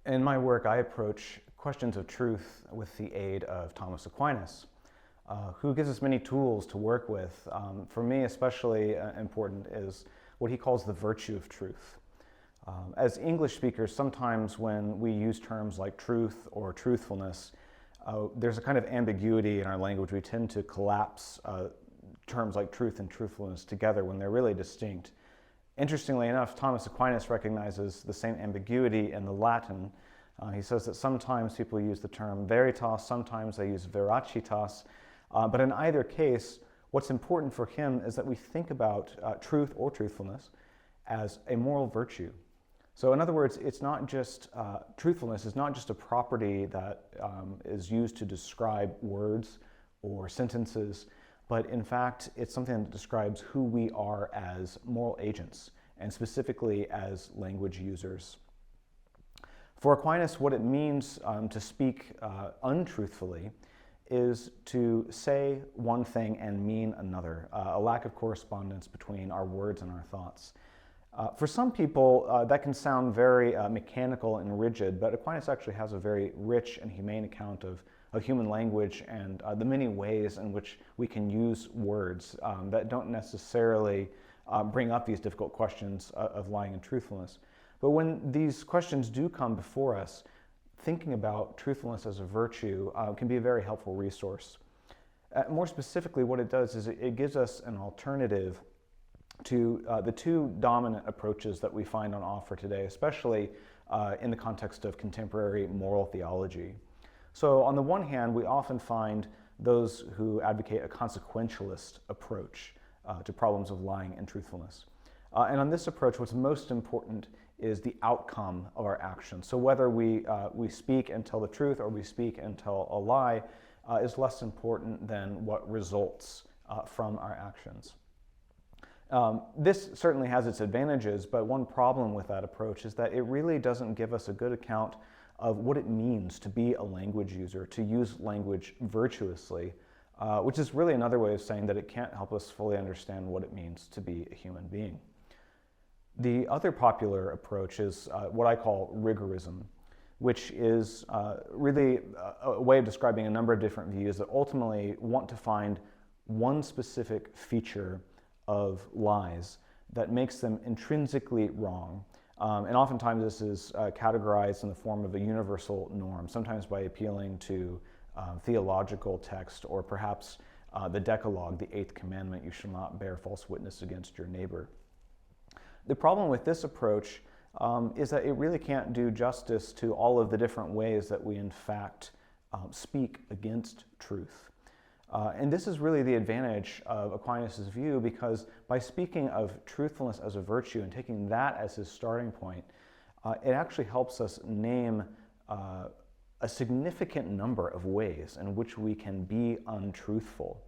In my work, I approach questions of truth with the aid of Thomas Aquinas, who gives us many tools to work with. For me, especially important is what he calls the virtue of truth. As English speakers, sometimes when we use terms like truth or truthfulness, there's a kind of ambiguity in our language. We tend to collapse terms like truth and truthfulness together when they're really distinct. Interestingly enough, Thomas Aquinas recognizes the same ambiguity in the Latin. He says that sometimes people use the term veritas, sometimes they use veracitas, but in either case, what's important for him is that we think about truth or truthfulness as a moral virtue. So in other words, it's not just, truthfulness is not just a property that is used to describe words or sentences, but in fact, it's something that describes who we are as moral agents, and specifically as language users. For Aquinas, what it means to speak untruthfully is to say one thing and mean another, a lack of correspondence between our words and our thoughts. For some people, that can sound very mechanical and rigid, but Aquinas actually has a very rich and humane account of human language and the many ways in which we can use words that don't necessarily bring up these difficult questions of lying and truthfulness. But when these questions do come before us, thinking about truthfulness as a virtue can be a very helpful resource. More specifically, what it does is it gives us an alternative to the two dominant approaches that we find on offer today, especially in the context of contemporary moral theology. So on the one hand, we often find those who advocate a consequentialist approach to problems of lying and truthfulness. And on this approach, what's most important is the outcome of our actions. So whether we speak and tell the truth or we speak and tell a lie is less important than what results from our actions. This certainly has its advantages, but one problem with that approach is that it really doesn't give us a good account of what it means to be a language user, to use language virtuously, which is really another way of saying that it can't help us fully understand what it means to be a human being. The other popular approach is what I call rigorism, which is really a way of describing a number of different views that ultimately want to find one specific feature of lies that makes them intrinsically wrong. And oftentimes this is categorized in the form of a universal norm, sometimes by appealing to theological text or perhaps the Decalogue, the 8th commandment, you shall not bear false witness against your neighbor. The problem with this approach is that it really can't do justice to all of the different ways that we in fact speak against truth. And this is really the advantage of Aquinas' view, because by speaking of truthfulness as a virtue and taking that as his starting point, it actually helps us name a significant number of ways in which we can be untruthful.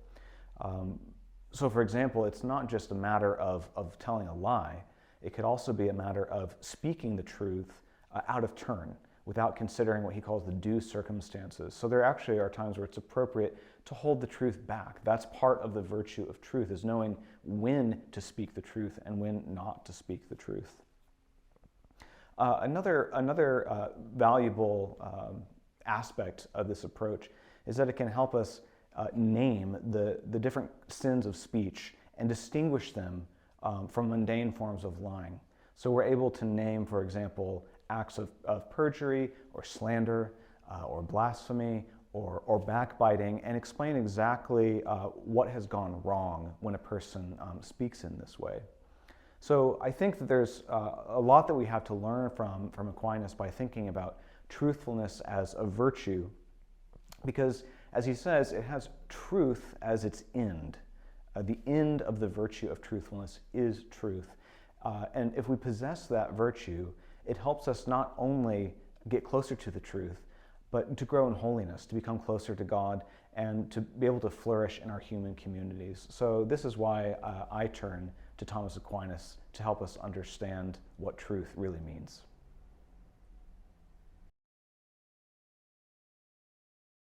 So for example, it's not just a matter of telling a lie. It could also be a matter of speaking the truth out of turn, without considering what he calls the due circumstances. So there actually are times where it's appropriate to hold the truth back. That's part of the virtue of truth, is knowing when to speak the truth and when not to speak the truth. Another valuable aspect of this approach is that it can help us name the different sins of speech and distinguish them from mundane forms of lying. So we're able to name, for example, acts of perjury or slander or blasphemy or backbiting, and explain exactly what has gone wrong when a person speaks in this way. So I think that there's a lot that we have to learn from Aquinas by thinking about truthfulness as a virtue, because as he says, it has truth as its end. The end of the virtue of truthfulness is truth. And if we possess that virtue, it helps us not only get closer to the truth, but to grow in holiness, to become closer to God, and to be able to flourish in our human communities. So this is why I turn to Thomas Aquinas to help us understand what truth really means.